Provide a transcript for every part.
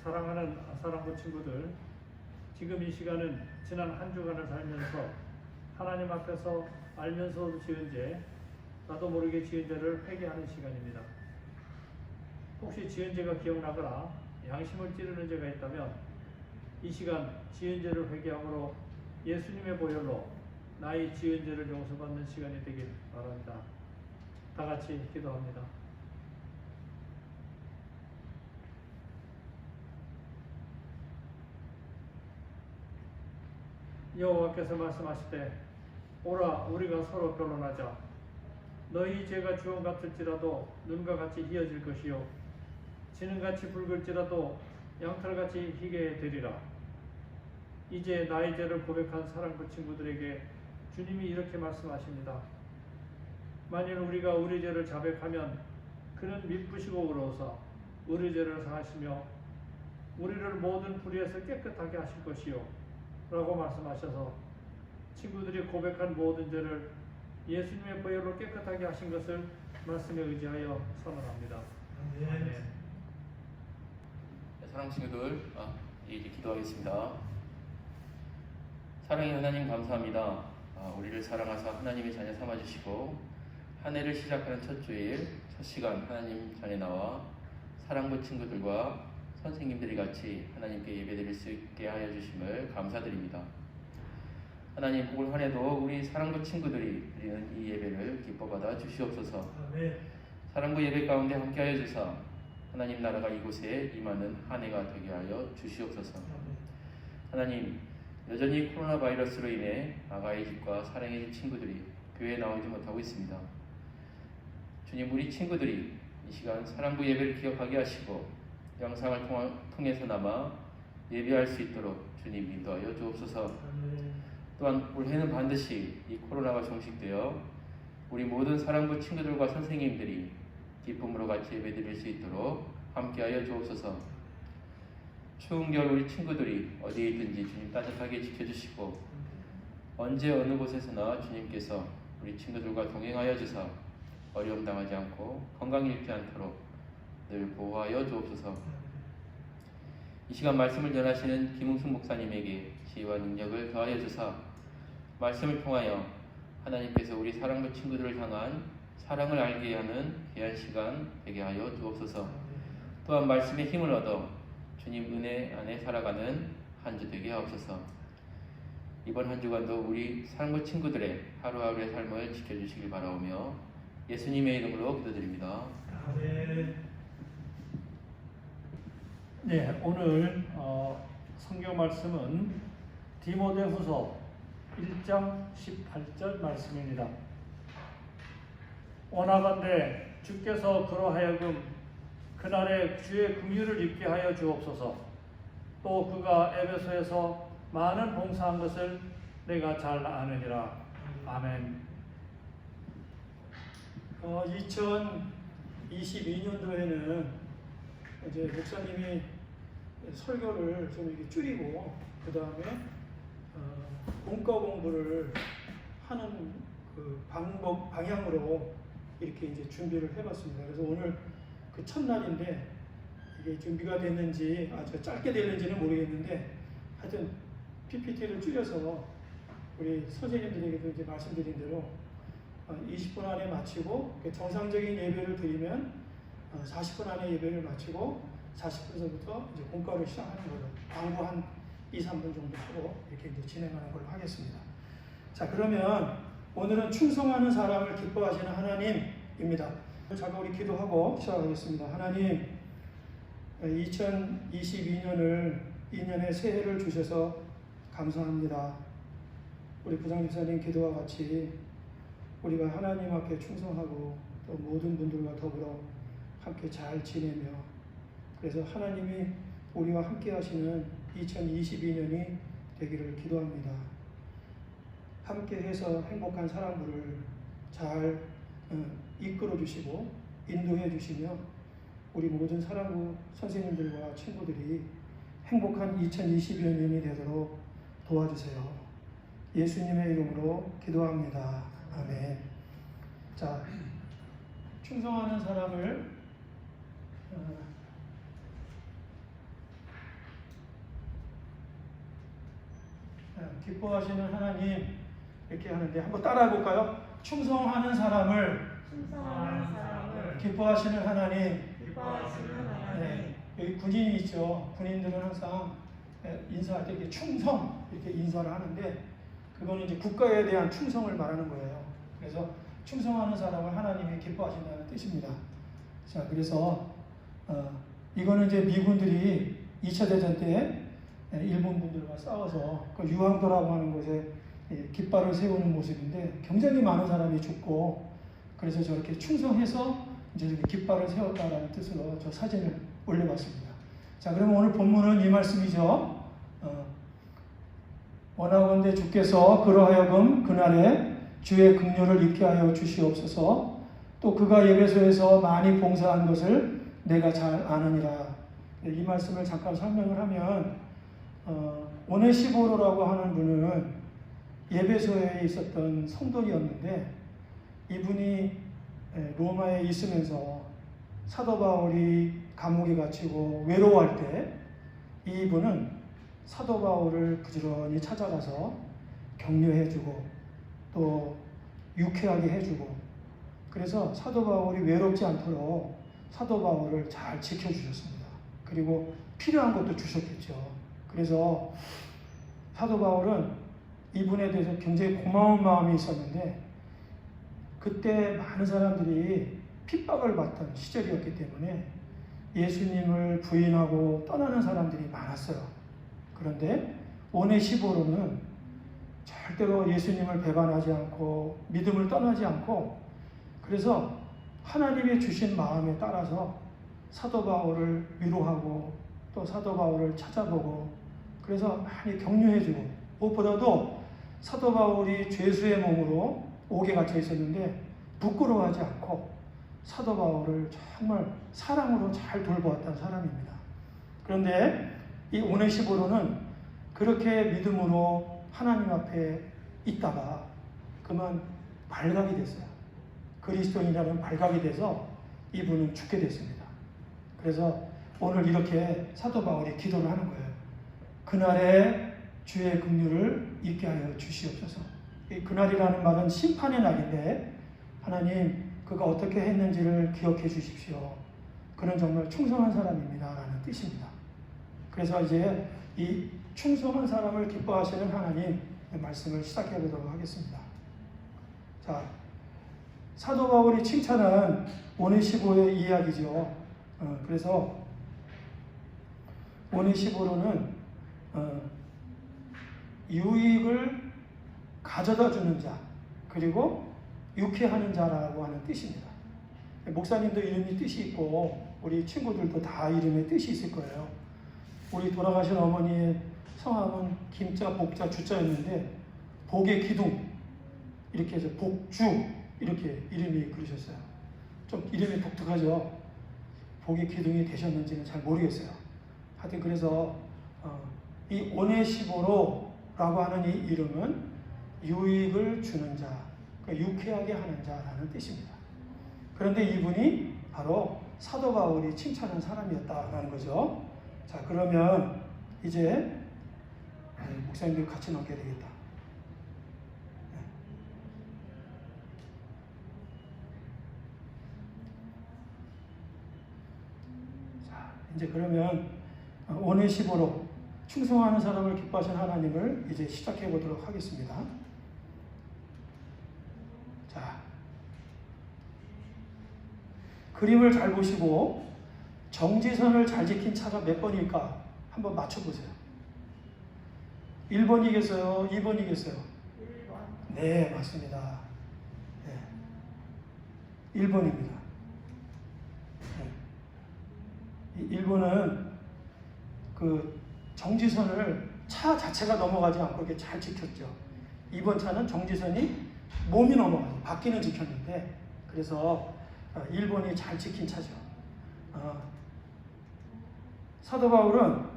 사랑하는 사랑부 친구들, 지금 이 시간은 지난 한 주간을 살면서 하나님 앞에서 알면서도 지은 죄, 나도 모르게 지은 죄를 회개하는 시간입니다. 혹시 지은 죄가 기억나거나 양심을 찌르는 죄가 있다면 이 시간 지은 죄를 회개함으로 예수님의 보혈로 나의 지은 죄를 용서받는 시간이 되길 바랍니다. 다 같이 기도합니다. 여호와께서 말씀하시되 오라 우리가 서로 변론하자. 너희 죄가 주홍 같을지라도 눈과 같이 희어질 것이요 지능같이 붉을지라도 양털같이 희게 되리라. 이제 나의 죄를 고백한 사랑부 친구들에게 주님이 이렇게 말씀하십니다. 만일 우리가 우리 죄를 자백하면 그는 미쁘시고 의로우사 우리 죄를 사하시며 우리를 모든 불의에서 깨끗하게 하실 것이요 라고 말씀하셔서 친구들이 고백한 모든 죄를 예수님의 보혈로 깨끗하게 하신 것을 말씀에 의지하여 선언합니다. 아멘. 사랑 친구들, 이제 기도하겠습니다. 사랑의 하나님 감사합니다. 우리를 사랑하사 하나님의 자녀 삼아주시고 한 해를 시작하는 첫 주일, 첫 시간 하나님 전에 나와 사랑부 친구들과 선생님들이 같이 하나님께 예배드릴 수 있게 하여 주심을 감사드립니다. 하나님, 올 한 해도 우리 사랑부 친구들이 드리는 이 예배를 기뻐받아 주시옵소서. 아멘. 사랑부 예배 가운데 함께하여 주사 하나님 나라가 이곳에 임하는 한 해가 되게 하여 주시옵소서. 아멘. 하나님, 여전히 코로나 바이러스로 인해 아가의 집과 사랑의 집 친구들이 교회에 나오지 못하고 있습니다. 주님, 우리 친구들이 이 시간 사랑부 예배를 기억하게 하시고 영상을 통해서나마 예배할 수 있도록 주님 인도하여 주옵소서. 아멘. 또한 올해는 반드시 이 코로나가 종식되어 우리 모든 사랑부 친구들과 선생님들이 기쁨으로 같이 예배드릴 수 있도록 함께하여 주옵소서. 추운 겨울 우리 친구들이 어디에 있든지 주님 따뜻하게 지켜주시고 언제 어느 곳에서나 주님께서 우리 친구들과 동행하여 주사 어려움 당하지 않고 건강 잃지 않도록 늘 보호하여 주옵소서. 이 시간 말씀을 전하시는 김웅숙 목사님에게 지혜와 능력을 더하여 주사 말씀을 통하여 하나님께서 우리 사랑부 친구들을 향한 사랑을 알게 하는 귀한 시간 되게 하여 주옵소서. 또한 말씀의 힘을 얻어 주님 은혜 안에 살아가는 한 주 되게 하옵소서. 이번 한 주간도 우리 사랑부 친구들의 하루하루의 삶을 지켜주시길 바라오며 예수님의 이름으로 기도드립니다. 아멘. 네, 오늘 성경 말씀은 디모데후서 1장 18절 말씀입니다. 원하건대 주께서 그로하여금 그날에 주의 긍휼을 입게 하여 주옵소서. 또 그가 에베소에서 많은 봉사한 것을 내가 잘 아느니라. 아멘. 2022년도에는 이제 목사님이 설교를 좀 이렇게 줄이고 그 다음에 본과 공부를 하는 그 방향으로 이렇게 이제 준비를 해봤습니다. 그래서 오늘 그 첫날인데 이게 준비가 됐는지 아주 짧게 됐는지는 모르겠는데 하여튼 PPT를 줄여서 우리 선생님들에게도 이제 말씀드린 대로 20분 안에 마치고 정상적인 예배를 드리면 40분 안에 예배를 마치고 40분서부터 이제 공과를 시작하는 걸로 광고 한 2, 3분 정도 하고 이렇게 이제 진행하는 걸로 하겠습니다. 자, 그러면 오늘은 충성하는 사람을 기뻐하시는 하나님입니다. 잠깐 우리 기도하고 시작하겠습니다. 하나님, 2022년을 2년의 새해를 주셔서 감사합니다. 우리 부장집사님 기도와 같이 우리가 하나님 앞에 충성하고 또 모든 분들과 더불어 함께 잘 지내며 그래서 하나님이 우리와 함께 하시는 2022년이 되기를 기도합니다. 함께 해서 행복한 사람들을 잘 이끌어 주시고 인도해 주시며 우리 모든 사랑부 선생님들과 친구들이 행복한 2022년이 되도록 도와주세요. 예수님의 이름으로 기도합니다. 아멘. 자, 충성하는 사람을 기뻐하시는 하나님 이렇게 하는데 한번 따라해 볼까요? 충성하는 사람을 기뻐하시는 하나님. 네, 여기 군인이 있죠. 군인들은 항상 인사할 때 이렇게 충성 이렇게 인사를 하는데 그거는 이제 국가에 대한 충성을 말하는 거예요. 그래서 충성하는 사람을 하나님이 기뻐하신다는 뜻입니다. 자, 그래서 이거는 이제 미군들이 2차 대전 때 일본 분들과 싸워서 그 유황도라고 하는 곳에 깃발을 세우는 모습인데 굉장히 많은 사람이 죽고 그래서 저렇게 충성해서 이제 이렇게 깃발을 세웠다라는 뜻으로 저 사진을 올려봤습니다. 자, 그러면 오늘 본문은 이 말씀이죠. 원하건대 주께서 그러하여금 그날에 주의 긍휼을 입게 하여 주시옵소서. 또 그가 예배소에서 많이 봉사한 것을 내가 잘 아느니라. 이 말씀을 잠깐 설명을 하면 오네시보로라고 하는 분은 예배소에 있었던 성도였는데 이분이 로마에 있으면서 사도 바울이 감옥에 갇히고 외로워할 때 이분은 사도 바울을 부지런히 찾아가서 격려해주고 또 유쾌하게 해주고 그래서 사도 바울이 외롭지 않도록 사도 바울을 잘 지켜주셨습니다. 그리고 필요한 것도 주셨겠죠. 그래서 사도 바울은 이분에 대해서 굉장히 고마운 마음이 있었는데 그때 많은 사람들이 핍박을 받던 시절이었기 때문에 예수님을 부인하고 떠나는 사람들이 많았어요. 그런데 오네시보로는 절대로 예수님을 배반하지 않고 믿음을 떠나지 않고 그래서 하나님이 주신 마음에 따라서 사도 바울을 위로하고 또 사도 바울을 찾아보고 그래서 많이 격려해주고 무엇보다도 사도 바울이 죄수의 몸으로 옥에 갇혀 있었는데 부끄러워하지 않고 사도 바울을 정말 사랑으로 잘 돌보았던 사람입니다. 그런데 이 오네시보로는 그렇게 믿음으로 하나님 앞에 있다가 그만 발각이 됐어요. 그리스도인이라는 발각이 돼서 이분은 죽게 됐습니다. 그래서 오늘 이렇게 사도 바울이 기도를 하는 거예요. 그날에 주의 긍휼을 입게 하여 주시옵소서. 이 그날이라는 말은 심판의 날인데 하나님 그가 어떻게 했는지를 기억해 주십시오. 그는 정말 충성한 사람입니다. 라는 뜻입니다. 그래서 이제 이 충성한 사람을 기뻐하시는 하나님 말씀을 시작해 보도록 하겠습니다. 자, 사도 바울이 칭찬한 오네시보의 이야기죠. 그래서 오네시보로는 유익을 가져다 주는 자 그리고 유쾌하는 자라고 하는 뜻입니다. 목사님도 이름이 뜻이 있고 우리 친구들도 다 이름에 뜻이 있을 거예요. 우리 돌아가신 어머니의 성함은 김자, 복자, 주자였는데 복의 기둥 이렇게 해서 복주 이렇게 이름이 그러셨어요. 좀 이름이 독특하죠. 복의 기둥이 되셨는지는 잘 모르겠어요. 하여튼 그래서 이 오네시보로라고 하는 이 이름은 유익을 주는 자, 그러니까 유쾌하게 하는 자라는 뜻입니다. 그런데 이분이 바로 사도 바울이 칭찬한 사람이었다라는 거죠. 자, 그러면 이제 목사님들 같이 넘겨야 되겠다. 자, 이제 그러면 오네시보로 충성하는 사람을 기뻐하신 하나님을 이제 시작해 보도록 하겠습니다. 자, 그림을 잘 보시고 정지선을 잘 지킨 차가 몇 번일까 한번 맞춰보세요. 1번이겠어요? 2번이겠어요? 1번. 네, 맞습니다. 네. 1번입니다. 네. 1번은 그 정지선을 차 자체가 넘어가지 않고 이렇게 잘 지켰죠. 2번 차는 정지선이 몸이 넘어가요. 바퀴는 지켰는데 그래서 1번이 잘 지킨 차죠. 사도 바울은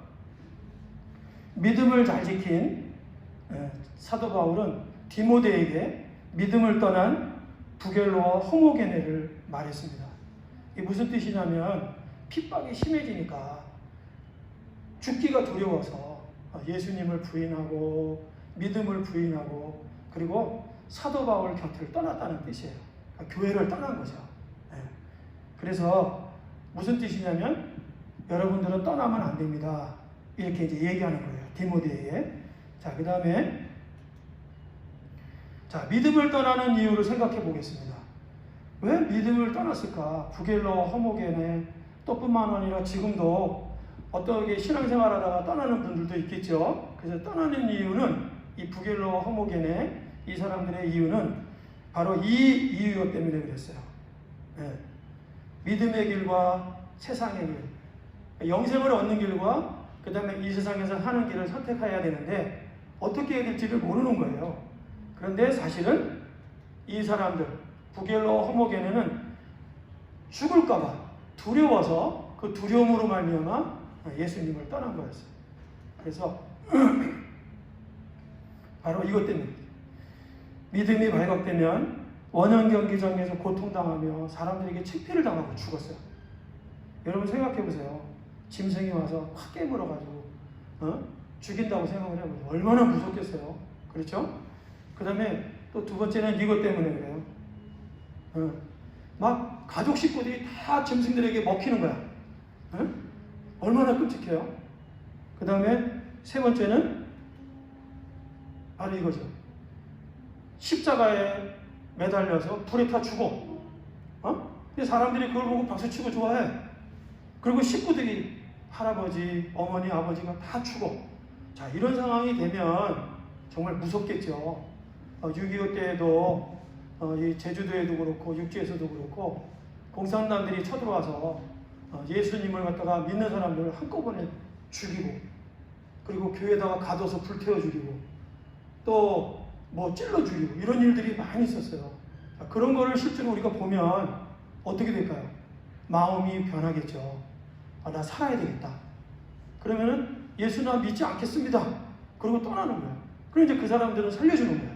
믿음을 잘 지킨 사도 바울은 디모데에게 믿음을 떠난 부겔로와 호모게네를 말했습니다. 이게 무슨 뜻이냐면 핍박이 심해지니까 죽기가 두려워서 예수님을 부인하고 믿음을 부인하고 그리고 사도 바울 곁을 떠났다는 뜻이에요. 그러니까 교회를 떠난 거죠. 네. 그래서 무슨 뜻이냐면 여러분들은 떠나면 안 됩니다. 이렇게 이제 얘기하는 거예요. 디모데에게. 자, 그 다음에 자, 믿음을 떠나는 이유를 생각해 보겠습니다. 왜 믿음을 떠났을까? 부겔로와 호모게네 또 뿐만 아니라 지금도 어떻게 신앙생활 하다가 떠나는 분들도 있겠죠. 그래서 떠나는 이유는 이 부겔로와 호모게네 이 사람들의 이유는 바로 이 이유 때문에 그랬어요. 네. 믿음의 길과 세상의 길, 영생을 얻는 길과 그 다음에 이 세상에서 하는 길을 선택해야 되는데 어떻게 해야 될지를 모르는 거예요. 그런데 사실은 이 사람들 부겔로와 호모게네는 죽을까봐 두려워서 그 두려움으로 말미암아 예수님을 떠난 거였어요. 그래서 바로 이것 때문에 믿음이 발각되면 원형 경기장에서 고통당하며 사람들에게 책피를 당하고 죽었어요. 여러분 생각해 보세요. 짐승이 와서 확 깨물어가지고 죽인다고 생각을 해보세요. 얼마나 무섭겠어요. 그렇죠? 그 다음에 또 두 번째는 이것 때문에 그래요. 막 가족 식구들이 다 짐승들에게 먹히는 거야. 얼마나 끔찍해요. 그 다음에 세 번째는 바로 이거죠. 십자가에 매달려서 불에 타 죽어. 근데 사람들이 그걸 보고 박수치고 좋아해. 그리고 식구들이 할아버지, 어머니, 아버지가 다 죽어. 자, 이런 상황이 되면 정말 무섭겠죠. 6.25 때에도 이 제주도에도 그렇고 육지에서도 그렇고 공산당들이 쳐들어와서 예수님을 갖다가 믿는 사람들을 한꺼번에 죽이고 그리고 교회에다가 가둬서 불태워 죽이고 또 뭐 찔러 죽이고 이런 일들이 많이 있었어요. 자, 그런 거를 실제로 우리가 보면 어떻게 될까요? 마음이 변하겠죠. 나 살아야 되겠다. 그러면은 예수 나 믿지 않겠습니다. 그리고 떠나는 거예요. 그럼 이제 그 사람들은 살려주는 거예요.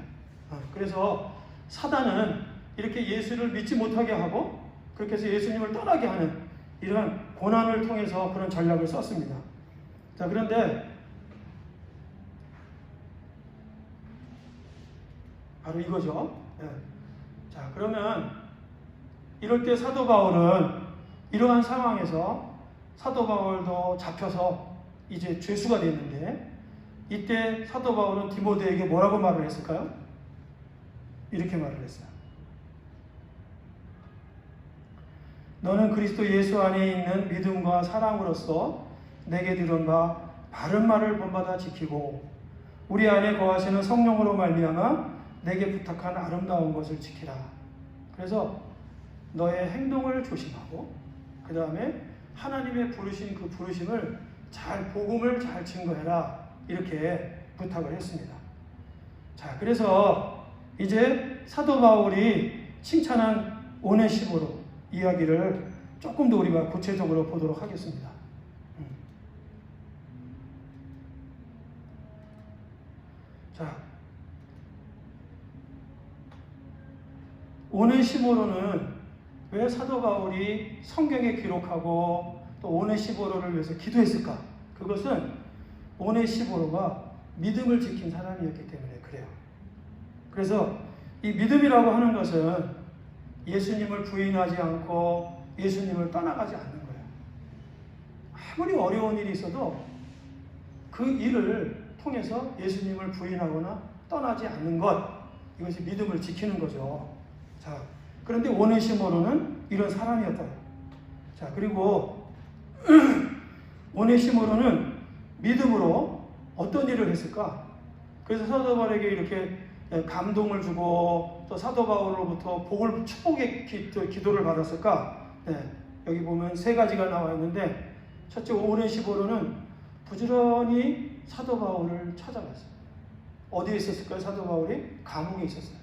그래서 사단은 이렇게 예수를 믿지 못하게 하고 그렇게 해서 예수님을 떠나게 하는 이런 고난을 통해서 그런 전략을 썼습니다. 자, 그런데 바로 이거죠. 네. 자, 그러면 이럴 때 사도 바울은 이러한 상황에서 사도 바울도 잡혀서 이제 죄수가 됐는데 이때 사도 바울은 디모데에게 뭐라고 말을 했을까요? 이렇게 말을 했어요. 너는 그리스도 예수 안에 있는 믿음과 사랑으로서 내게 들은 바 바른 말을 본받아 지키고 우리 안에 거하시는 성령으로 말미암아 내게 부탁한 아름다운 것을 지키라. 그래서 너의 행동을 조심하고 그 다음에 하나님의 부르신 그 부르심을 잘 복음을 잘 증거해라. 이렇게 부탁을 했습니다. 자, 그래서 이제 사도 바울이 칭찬한 오네시모로 이야기를 조금 더 우리가 구체적으로 보도록 하겠습니다. 자, 오네시모로는 왜 사도 바울이 성경에 기록하고 또 오네시모로를 위해서 기도했을까? 그것은 오네시모로가 믿음을 지킨 사람이었기 때문에 그래요. 그래서 이 믿음이라고 하는 것은 예수님을 부인하지 않고 예수님을 떠나가지 않는 거예요. 아무리 어려운 일이 있어도 그 일을 통해서 예수님을 부인하거나 떠나지 않는 것, 이것이 믿음을 지키는 거죠. 자, 그런데 오네시모로는 이런 사람이었다. 자, 그리고 오네시모로는 믿음으로 어떤 일을 했을까? 그래서 사도 바울에게 이렇게 감동을 주고 또 사도 바울로부터 복을 축복의 기도를 받았을까? 네, 여기 보면 세 가지가 나와 있는데 첫째 오네시모로는 부지런히 사도 바울을 찾아갔어요. 어디에 있었을까요? 사도 바울이 감옥에 있었어요.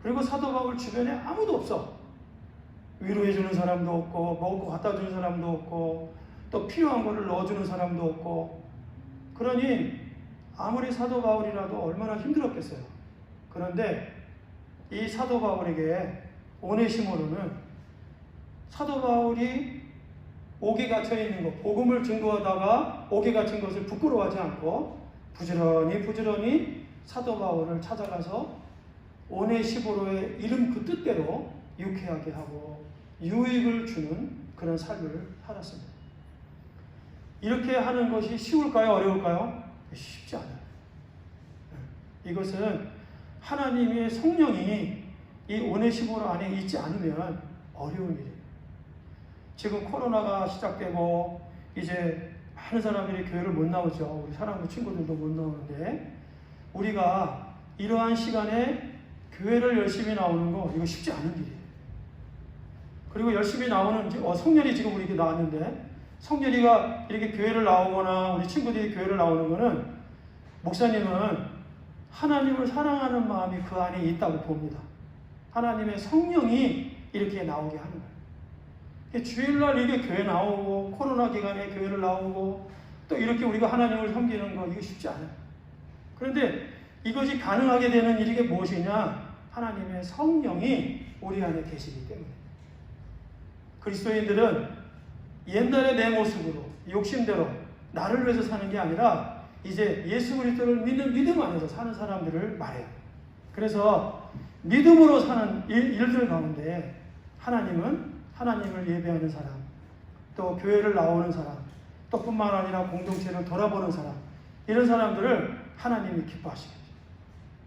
그리고 사도 바울 주변에 아무도 없어. 위로해주는 사람도 없고 먹을 거 갖다 주는 사람도 없고 또 필요한 거를 넣어주는 사람도 없고 그러니 아무리 사도 바울이라도 얼마나 힘들었겠어요. 그런데 이 사도 바울에게 오네시모로는 사도 바울이 옥에 갇혀 있는 것, 복음을 증거하다가 옥에 갇힌 것을 부끄러워하지 않고 부지런히 사도 바울을 찾아가서 오네시모로의 이름 그 뜻대로 유쾌하게 하고 유익을 주는 그런 삶을 살았습니다. 이렇게 하는 것이 쉬울까요? 어려울까요? 쉽지 않아요. 이것은 하나님의 성령이 이 오네시모로 안에 있지 않으면 어려운 일이에요. 지금 코로나가 시작되고 이제 많은 사람들이 교회를 못 나오죠. 우리 사랑하는 친구들도 못 나오는데 우리가 이러한 시간에 교회를 열심히 나오는 거 이거 쉽지 않은 일이에요. 그리고 열심히 나오는 성렬이 지금 우리 이렇게 나왔는데 성렬이가 이렇게 교회를 나오거나 우리 친구들이 교회를 나오는 거는 목사님은 하나님을 사랑하는 마음이 그 안에 있다고 봅니다. 하나님의 성령이 이렇게 나오게 하는 거예요. 주일날 이렇게 교회 나오고 코로나 기간에 교회를 나오고 또 이렇게 우리가 하나님을 섬기는 거 이거 쉽지 않아요. 그런데 이것이 가능하게 되는 일이 무엇이냐? 하나님의 성령이 우리 안에 계시기 때문에. 그리스도인들은 옛날의 내 모습으로 욕심대로 나를 위해서 사는 게 아니라 이제 예수 그리스도를 믿는 믿음 안에서 사는 사람들을 말해요. 그래서 믿음으로 사는 일들 가운데 하나님은 하나님을 예배하는 사람, 또 교회를 나오는 사람, 또 뿐만 아니라 공동체를 돌아보는 사람, 이런 사람들을 하나님이 기뻐하시겠죠.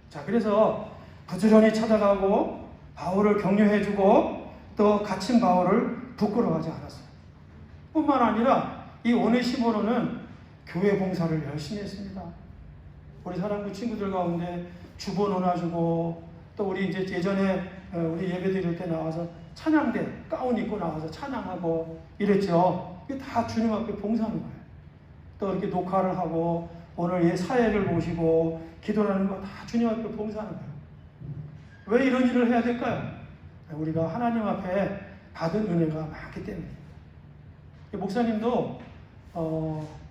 자, 그래서 부지런히 찾아가고 바울을 격려해주고 또 갇힌 바울을 부끄러워하지 않았어요. 뿐만 아니라 이 오네시모로는 교회 봉사를 열심히 했습니다. 우리 사랑부 친구들 가운데 주보 논아주고 또 우리 이제 예전에 우리 예배 드릴 때 나와서 찬양대 가운 입고 나와서 찬양하고 이랬죠. 이게 다 주님 앞에 봉사하는 거예요. 또 이렇게 녹화를 하고 오늘 사회를 모시고 기도하는 거 다 주님 앞에 봉사하는 거예요. 왜 이런 일을 해야 될까요? 우리가 하나님 앞에 받은 은혜가 많기 때문에. 목사님도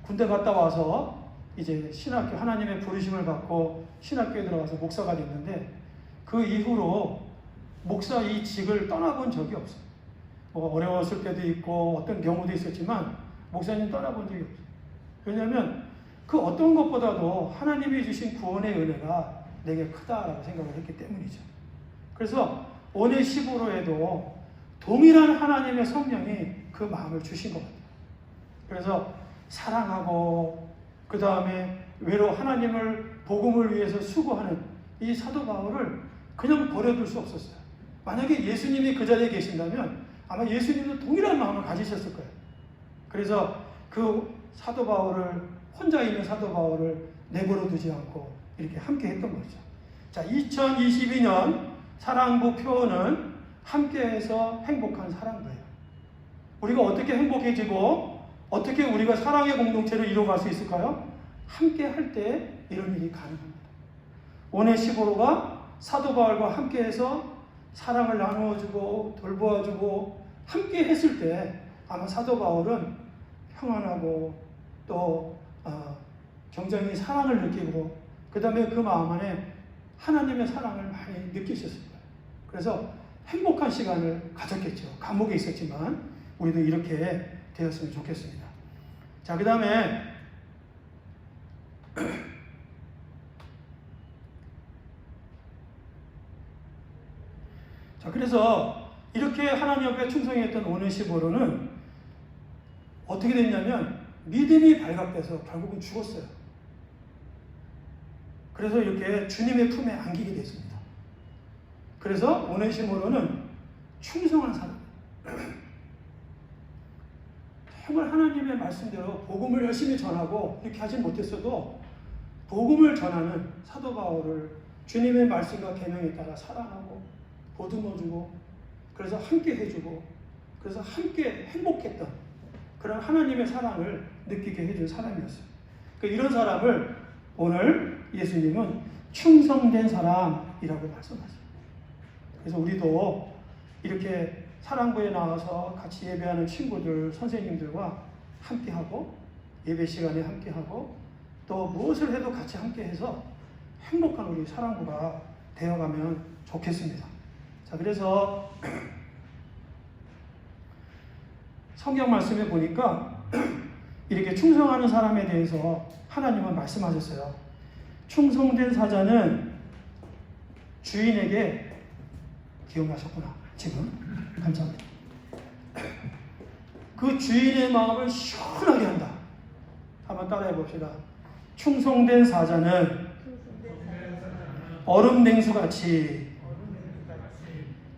군대 갔다 와서 이제 신학교 하나님의 부르심을 받고 신학교에 들어가서 목사가 됐는데 그 이후로 목사 이 직을 떠나본 적이 없어요. 뭐 어려웠을 때도 있고 어떤 경우도 있었지만 목사님 떠나본 적이 없어요. 왜냐하면 그 어떤 것보다도 하나님이 주신 구원의 은혜가 내게 크다라고 생각을 했기 때문이죠. 그래서 오네시모로에도 동일한 하나님의 성령이 그 마음을 주신 것 같아요. 그래서 사랑하고 그 다음에 외로 하나님을 복음을 위해서 수고하는 이 사도 바울을 그냥 버려둘 수 없었어요. 만약에 예수님이 그 자리에 계신다면 아마 예수님도 동일한 마음을 가지셨을 거예요. 그래서 그 사도 바울을 혼자 있는 사도 바울을 내버려 두지 않고 이렇게 함께 했던 거죠. 자, 2022년 사랑부 표어는 함께해서 행복한 사랑부예요. 우리가 어떻게 행복해지고 어떻게 우리가 사랑의 공동체를 이루어갈 수 있을까요? 함께 할 때 이런 일이 가능합니다. 오네시모로가 사도 바울과 함께해서 사랑을 나누어주고 돌보아주고 함께 했을 때 아마 사도 바울은 평안하고 또 굉장히 사랑을 느끼고 그 다음에 그 마음 안에 하나님의 사랑을 많이 느끼셨을 거예요. 그래서 행복한 시간을 가졌겠죠. 감옥에 있었지만 우리도 이렇게 되었으면 좋겠습니다. 자, 그 다음에 자, 그래서 이렇게 하나님 앞에 충성했던 오네시모로는 어떻게 됐냐면 믿음이 발각돼서 결국은 죽었어요. 그래서 이렇게 주님의 품에 안기게 됐습니다. 그래서 오네시모로는 충성한 사람, 정말 하나님의 말씀대로 복음을 열심히 전하고 이렇게 하진 못했어도 복음을 전하는 사도 바울을 주님의 말씀과 계명에 따라 사랑하고 보듬어주고 그래서 함께 해주고 그래서 함께 행복했던 그런 하나님의 사랑을 느끼게 해준 사람이었어요. 이런 사람을 오늘 예수님은 충성된 사람이라고 말씀하세요. 그래서 우리도 이렇게 사랑부에 나와서 같이 예배하는 친구들, 선생님들과 함께하고 예배 시간에 함께하고 또 무엇을 해도 같이 함께해서 행복한 우리 사랑부가 되어가면 좋겠습니다. 자, 그래서 성경 말씀에 보니까 이렇게 충성하는 사람에 대해서 하나님은 말씀하셨어요. 충성된 사자는 주인에게, 기억나셨구나 지금? 감사합니다. 그 주인의 마음을 시원하게 한다. 한번 따라해 봅시다. 충성된 사자는 얼음 냉수같이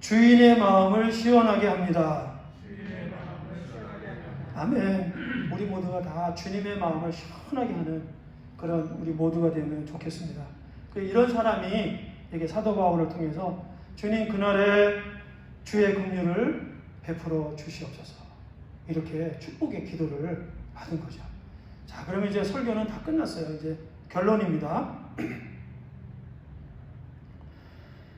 주인의 마음을 시원하게 합니다. 아멘. 우리 모두가 다 주님의 마음을 시원하게 하는 그런 우리 모두가 되면 좋겠습니다. 이런 사람이 이게 사도 바울을 통해서 주님 그날에 주의 긍휼을 베풀어 주시옵소서, 이렇게 축복의 기도를 받은 거죠. 자, 그러면 이제 설교는 다 끝났어요. 이제 결론입니다.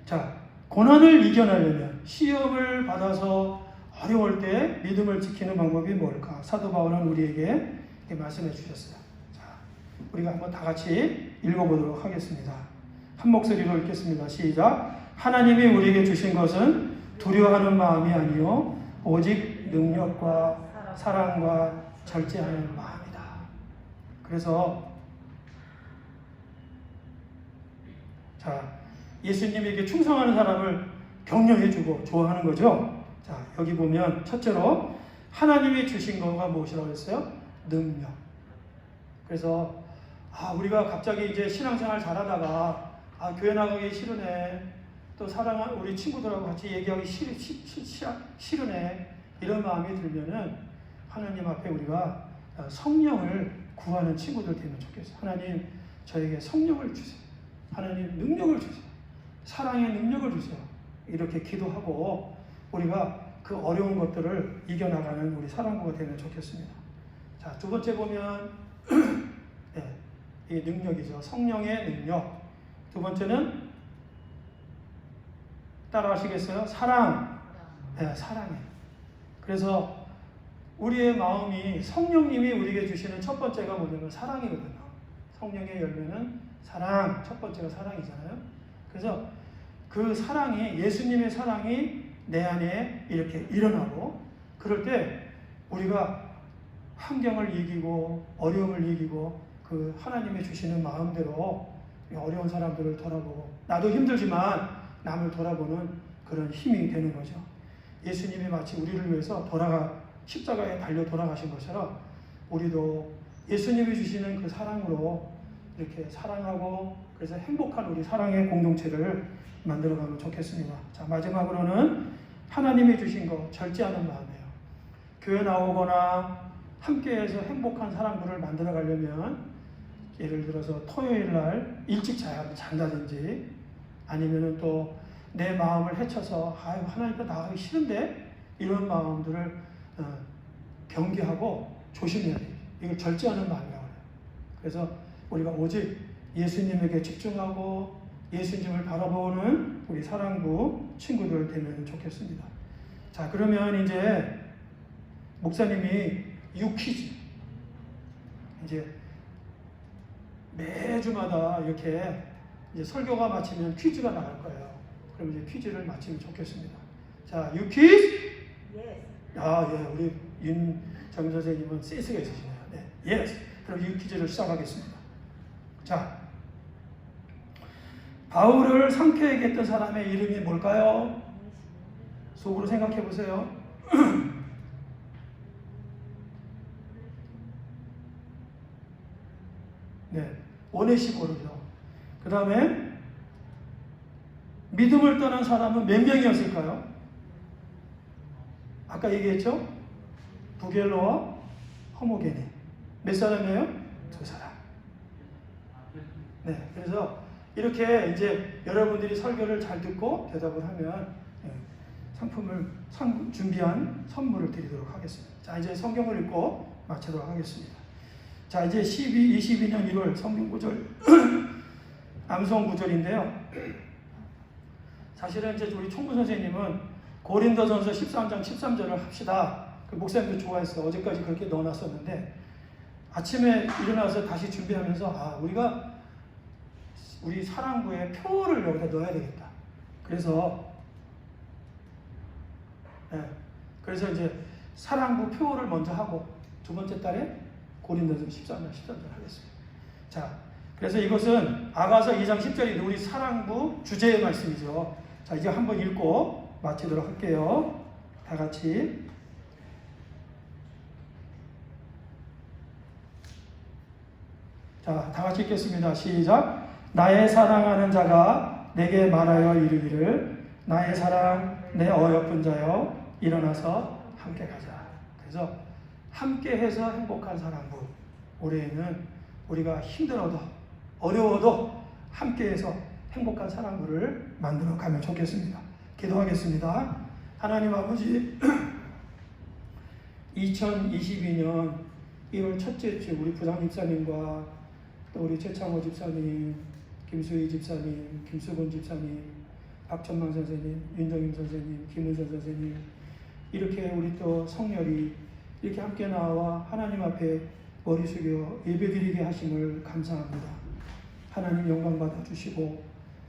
자, 고난을 이겨내려면, 시험을 받아서 어려울 때 믿음을 지키는 방법이 뭘까? 사도 바울은 우리에게 이렇게 말씀해 주셨어요. 자, 우리가 한번 다 같이 읽어보도록 하겠습니다. 한 목소리로 읽겠습니다. 시작. 하나님이 우리에게 주신 것은 두려워하는 마음이 아니요 오직 능력과 사랑과 절제하는 마음이다. 그래서 자, 예수님에게 충성하는 사람을 격려해주고 좋아하는 거죠. 자, 여기 보면 첫째로 하나님이 주신 거가 무엇이라고 했어요? 능력. 그래서 우리가 갑자기 이제 신앙생활 잘하다가 교회 나가기 싫으네, 또 사랑하는 우리 친구들하고 같이 얘기하기 싫으네, 이런 마음이 들면은 하나님 앞에 우리가 성령을 구하는 친구들 되면 좋겠어요. 하나님, 저에게 성령을 주세요. 하나님, 능력을 주세요. 사랑의 능력을 주세요. 이렇게 기도하고 우리가 그 어려운 것들을 이겨나가는 우리 사랑부가 되면 좋겠습니다. 자, 두 번째 보면 네, 이 능력이죠. 성령의 능력. 두 번째는 따라하시겠어요? 사랑. 네, 사랑이에요. 그래서 우리의 마음이, 성령님이 우리에게 주시는 첫 번째가 뭐냐면 사랑이거든요. 성령의 열매는 사랑, 첫 번째가 사랑이잖아요. 그래서 그 사랑이, 예수님의 사랑이 내 안에 이렇게 일어나고, 그럴 때 우리가 환경을 이기고 어려움을 이기고 그 하나님이 주시는 마음대로 어려운 사람들을 돌아보고, 나도 힘들지만 남을 돌아보는 그런 힘이 되는 거죠. 예수님이 마치 우리를 위해서 십자가에 달려 돌아가신 것처럼 우리도 예수님이 주시는 그 사랑으로 이렇게 사랑하고, 그래서 행복한 우리 사랑의 공동체를 만들어가면 좋겠습니다. 자, 마지막으로는 하나님이 주신 거 절제하는 마음이에요. 교회 나오거나 함께해서 행복한 사람들을 만들어 가려면, 예를 들어서 토요일 날 일찍 잔다든지, 아니면은 또 내 마음을 헤쳐서 하나님 앞에 나가기 싫은데, 이런 마음들을 경계하고 조심해야 돼요. 이걸 절제하는 마음이라고 해요. 그래서 우리가 오직 예수님에게 집중하고 예수님을 바라보는 우리 사랑부 친구들 되면 좋겠습니다. 자, 그러면 이제 목사님이 유퀴즈, 이제 매주마다 이렇게 이제 설교가 마치면 퀴즈가 나갈 거예요. 그럼 이제 퀴즈를 마치면 좋겠습니다. 자, 유퀴즈? 예. 예, 우리 윤정 선생님은 센스가 있으시네요. 네, yes. 그럼 유퀴즈를 시작하겠습니다. 자, 바울을 상쾌하게 했던 사람의 이름이 뭘까요? 속으로 생각해 보세요. 네, 오네시포르죠. 그 다음에 믿음을 떠난 사람은 몇 명이었을까요? 아까 얘기했죠? 부겔로와 허모게네. 몇 사람이에요? 두 사람. 네, 그래서 이렇게 이제 여러분들이 설교를 잘 듣고 대답을 하면 준비한 선물을 드리도록 하겠습니다. 자, 이제 성경을 읽고 마치도록 하겠습니다. 자, 이제 22년 1월 성경 구절 암송 구절인데요. 사실은 이제 우리 총무 선생님은 고린도전서 13장 13절을 합시다. 그 목사님도 좋아했어요. 어제까지 그렇게 넣어놨었는데, 아침에 일어나서 다시 준비하면서 우리가 우리 사랑부에 표를 여기다 넣어야 되겠다. 그래서 이제 사랑부 표를 먼저 하고 두 번째 달에 고린도서 13장 하겠습니다. 자, 그래서 이것은 아가서 2장 10절이 우리 사랑부 주제의 말씀이죠. 자, 이제 한번 읽고 마치도록 할게요. 다 같이. 자, 다 같이 읽겠습니다. 시작. 나의 사랑하는 자가 내게 말하여 이르기를 나의 사랑 내 어여쁜 자여 일어나서 함께 가자. 그래서 함께해서 행복한 사랑부. 올해에는 우리가 힘들어도 어려워도 함께해서 행복한 사랑부를 만들어 가면 좋겠습니다. 기도하겠습니다. 하나님 아버지 2022년 1월 첫째 주 우리 부장 집사님과 또 우리 최창호 집사님, 김수희 집사님, 김수근 집사님, 박천만 선생님, 윤정임 선생님, 김은선 선생님 이렇게 우리 또 성렬이 이렇게 함께 나와 하나님 앞에 머리 숙여 예배드리게 하심을 감사합니다. 하나님 영광 받아주시고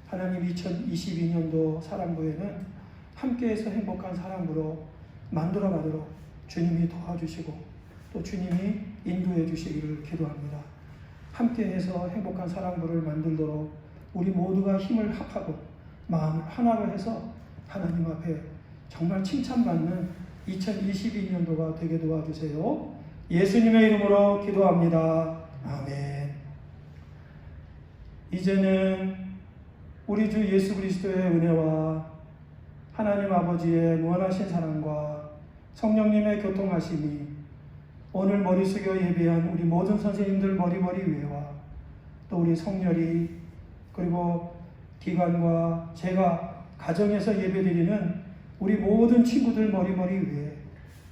하나님 2022년도 사랑부에는 함께해서 행복한 사랑부로 만들어가도록 주님이 도와주시고 또 주님이 인도해 주시기를 기도합니다. 함께해서 행복한 사랑부를 만들도록 우리 모두가 힘을 합하고 마음을 하나로 해서 하나님 앞에 정말 칭찬받는 2022년도가 되게 도와주세요. 예수님의 이름으로 기도합니다. 아멘. 이제는 우리 주 예수 그리스도의 은혜와 하나님 아버지의 무한하신 사랑과 성령님의 교통하심이 오늘 머리 숙여 예배한 우리 모든 선생님들 머리머리 위에와 또 우리 성렬이 그리고 기관과 제가 가정에서 예배드리는 우리 모든 친구들 머리머리 위에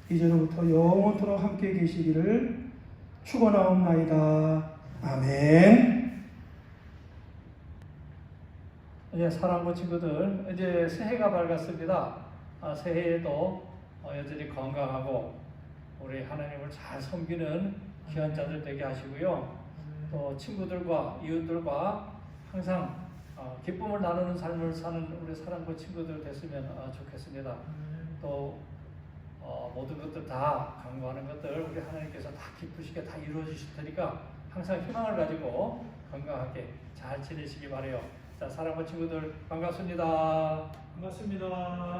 이제로부터 영원토록 함께 계시기를 축원하옵나이다. 아멘. 예, 사랑하는 친구들, 이제 새해가 밝았습니다. 새해에도 여전히 건강하고 우리 하나님을 잘 섬기는 귀한 자들 되게 하시고요. 또 친구들과 이웃들과 항상 기쁨을 나누는 삶을 사는 우리 사랑하는 친구들 됐으면 좋겠습니다. 또 모든 것들 다 간구하는 것들 우리 하나님께서 다 기쁘시게 다 이루어 주실 테니까 항상 희망을 가지고 건강하게 잘 지내시기 바라요. 자, 사랑하는 친구들 반갑습니다. 반갑습니다.